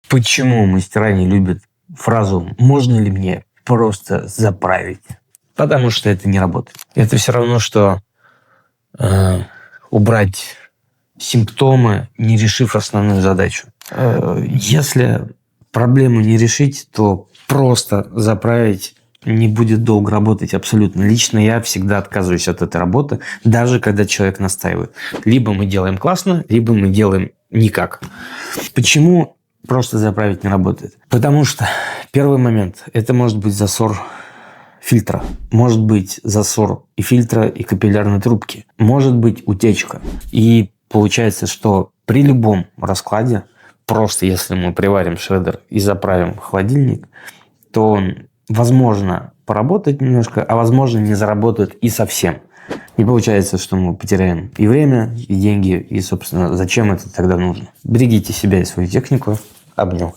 Почему мастера не любят фразу «можно ли мне просто заправить»? Потому что это не работает. Это все равно, что убрать симптомы, не решив основную задачу. Если проблему не решить, то просто заправить не будет долго работать абсолютно. Лично я всегда отказываюсь от этой работы, даже когда человек настаивает. Либо мы делаем классно, либо мы делаем никак. Почему просто заправить не работает? Потому что первый момент – это может быть засор фильтра. Может быть засор и фильтра, и капиллярной трубки. Может быть утечка. И получается, что при любом раскладе, просто если мы приварим шредер и заправим холодильник, то он, возможно, поработает немножко, а возможно, не заработает и совсем. И получается, что мы потеряем и время, и деньги, и, собственно, зачем это тогда нужно. Берегите себя и свою технику. Обнял.